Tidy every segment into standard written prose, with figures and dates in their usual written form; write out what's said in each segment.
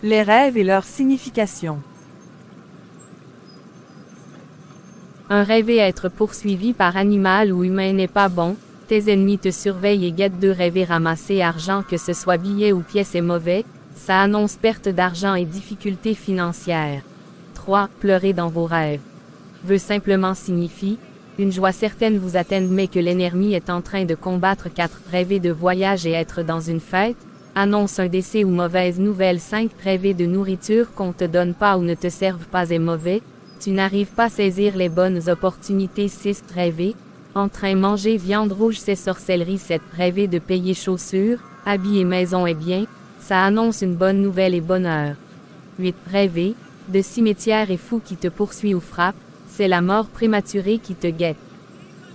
Les rêves et leur signification. Un rêver être poursuivi par animal ou humain n'est pas bon, tes ennemis te surveillent et guettent de rêver ramasser argent que ce soit billets ou pièces est mauvais, ça annonce perte d'argent et difficultés financières. 3. Pleurer dans vos rêves. Veut simplement signifie, une joie certaine vous atteigne mais que l'ennemi est en train de combattre. 4. Rêver de voyage et être dans une fête, annonce un décès ou mauvaise nouvelle. 5. Rêver de nourriture qu'on te donne pas ou ne te serve pas est mauvais, tu n'arrives pas à saisir les bonnes opportunités. 6. Rêver, en train manger viande rouge c'est sorcellerie. 7. Rêver de payer chaussures, habits et maison est bien, ça annonce une bonne nouvelle et bonheur. 8. Rêver, de cimetière et fou qui te poursuit ou frappe, c'est la mort prématurée qui te guette.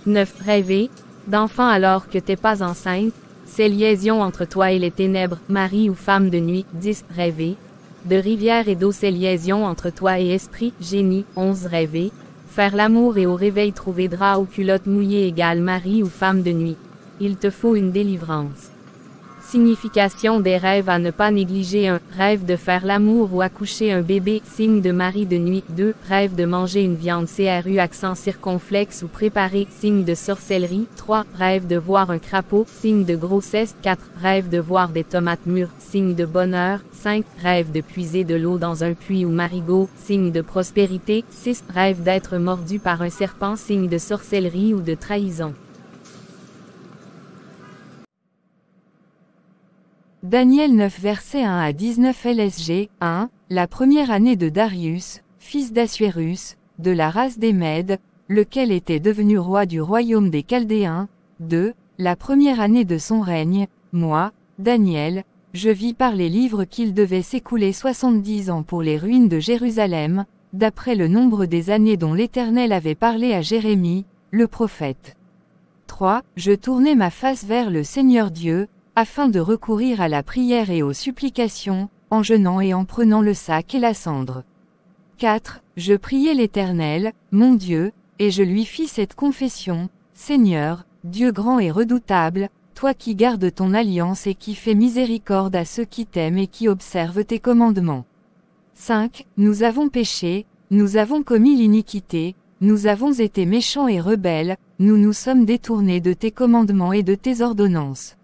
9. Rêver, d'enfant alors que t'es pas enceinte, c'est liaison entre toi et les ténèbres, mari ou femme de nuit. 10. Rêver, de rivière et d'eau c'est liaison entre toi et esprit, génie. 11. Rêver, faire l'amour et au réveil trouver drap ou culotte mouillée égale mari ou femme de nuit. Il te faut une délivrance. Signification des rêves à ne pas négliger. 1. Rêve de faire l'amour ou accoucher un bébé, signe de mari de nuit. 2. Rêve de manger une viande CRU accent circonflexe ou préparé, signe de sorcellerie. 3. Rêve de voir un crapaud, signe de grossesse. 4. Rêve de voir des tomates mûres, signe de bonheur. 5. Rêve de puiser de l'eau dans un puits ou marigot, signe de prospérité. 6. Rêve d'être mordu par un serpent, signe de sorcellerie ou de trahison. Daniel 9 versets 1 à 19 LSG. 1. La première année de Darius, fils d'Assuérus, de la race des Mèdes, lequel était devenu roi du royaume des Chaldéens. 2. La première année de son règne, moi, Daniel, je vis par les livres qu'il devait s'écouler 70 ans pour les ruines de Jérusalem, d'après le nombre des années dont l'Éternel avait parlé à Jérémie, le prophète. 3. Je tournai ma face vers le Seigneur Dieu, afin de recourir à la prière et aux supplications, en jeûnant et en prenant le sac et la cendre. 4. Je priai l'Éternel, mon Dieu, et je lui fis cette confession, Seigneur, Dieu grand et redoutable, toi qui gardes ton alliance et qui fais miséricorde à ceux qui t'aiment et qui observent tes commandements. 5. Nous avons péché, nous avons commis l'iniquité, nous avons été méchants et rebelles, nous nous sommes détournés de tes commandements et de tes ordonnances.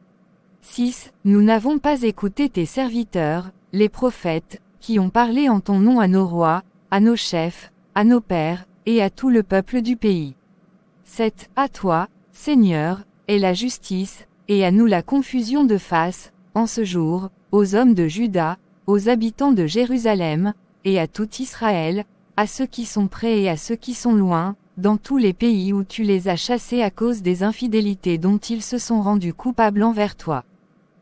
6. Nous n'avons pas écouté tes serviteurs, les prophètes, qui ont parlé en ton nom à nos rois, à nos chefs, à nos pères, et à tout le peuple du pays. 7. À toi, Seigneur, est la justice, et à nous la confusion de face, en ce jour, aux hommes de Juda, aux habitants de Jérusalem, et à tout Israël, à ceux qui sont près et à ceux qui sont loin, dans tous les pays où tu les as chassés à cause des infidélités dont ils se sont rendus coupables envers toi.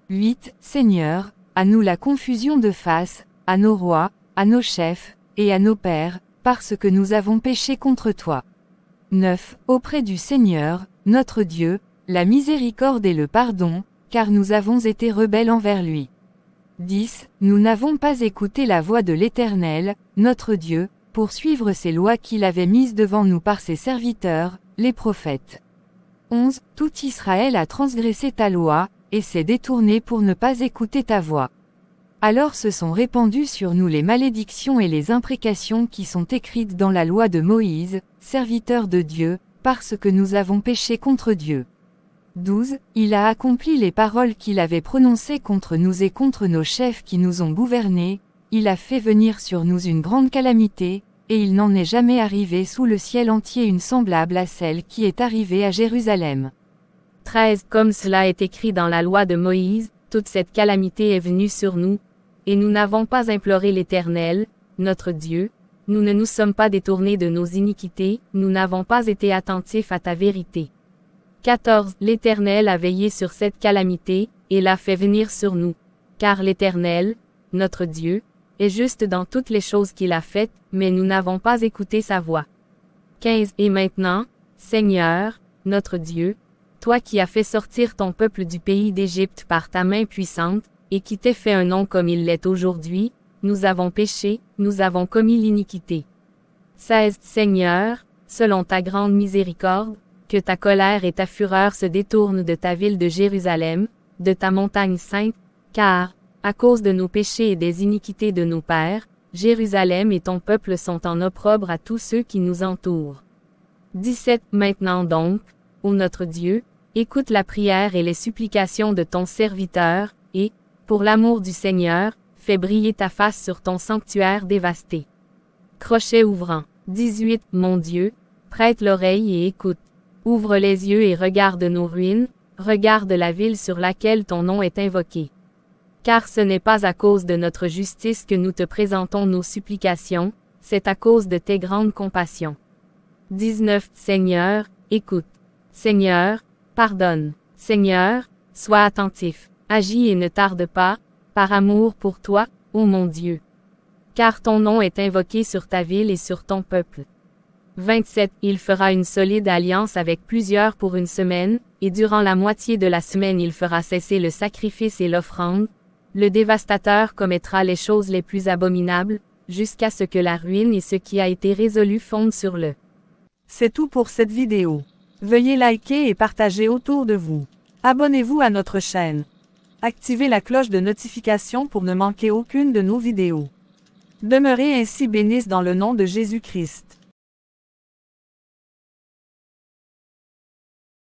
8. Seigneur, à nous la confusion de face, à nos rois, à nos chefs, et à nos pères, parce que nous avons péché contre toi. 9. Auprès du Seigneur, notre Dieu, la miséricorde et le pardon, car nous avons été rebelles envers lui. 10. Nous n'avons pas écouté la voix de l'Éternel, notre Dieu, pour suivre ses lois qu'il avait mises devant nous par ses serviteurs, les prophètes. 11. Tout Israël a transgressé ta loi, et s'est détourné pour ne pas écouter ta voix. Alors se sont répandues sur nous les malédictions et les imprécations qui sont écrites dans la loi de Moïse, serviteur de Dieu, parce que nous avons péché contre Dieu. 12. Il a accompli les paroles qu'il avait prononcées contre nous et contre nos chefs qui nous ont gouvernés, il a fait venir sur nous une grande calamité, et il n'en est jamais arrivé sous le ciel entier une semblable à celle qui est arrivée à Jérusalem. 13. Comme cela est écrit dans la loi de Moïse, toute cette calamité est venue sur nous, et nous n'avons pas imploré l'Éternel, notre Dieu, nous ne nous sommes pas détournés de nos iniquités, nous n'avons pas été attentifs à ta vérité. 14. L'Éternel a veillé sur cette calamité, et l'a fait venir sur nous. Car l'Éternel, notre Dieu, est juste dans toutes les choses qu'il a faites, mais nous n'avons pas écouté sa voix. 15. Et maintenant, Seigneur, notre Dieu, toi qui as fait sortir ton peuple du pays d'Égypte par ta main puissante, et qui t'es fait un nom comme il l'est aujourd'hui, nous avons péché, nous avons commis l'iniquité. 16. Seigneur, selon ta grande miséricorde, que ta colère et ta fureur se détournent de ta ville de Jérusalem, de ta montagne sainte, car, À cause de nos péchés et des iniquités de nos pères, Jérusalem et ton peuple sont en opprobre à tous ceux qui nous entourent. 17. Maintenant donc, ô notre Dieu, écoute la prière et les supplications de ton serviteur, et, pour l'amour du Seigneur, fais briller ta face sur ton sanctuaire dévasté. Crochet ouvrant. 18. Mon Dieu, prête l'oreille et écoute. Ouvre les yeux et regarde nos ruines, regarde la ville sur laquelle ton nom est invoqué. Car ce n'est pas à cause de notre justice que nous te présentons nos supplications, c'est à cause de tes grandes compassions. 19. Seigneur, écoute. Seigneur, pardonne. Seigneur, sois attentif. Agis et ne tarde pas, par amour pour toi, ô mon Dieu. Car ton nom est invoqué sur ta ville et sur ton peuple. 27. Il fera une solide alliance avec plusieurs pour une semaine, et durant la moitié de la semaine il fera cesser le sacrifice et l'offrande. Le dévastateur commettra les choses les plus abominables, jusqu'à ce que la ruine et ce qui a été résolu fondent sur le. C'est tout pour cette vidéo. Veuillez liker et partager autour de vous. Abonnez-vous à notre chaîne. Activez la cloche de notification pour ne manquer aucune de nos vidéos. Demeurez ainsi bénis dans le nom de Jésus-Christ.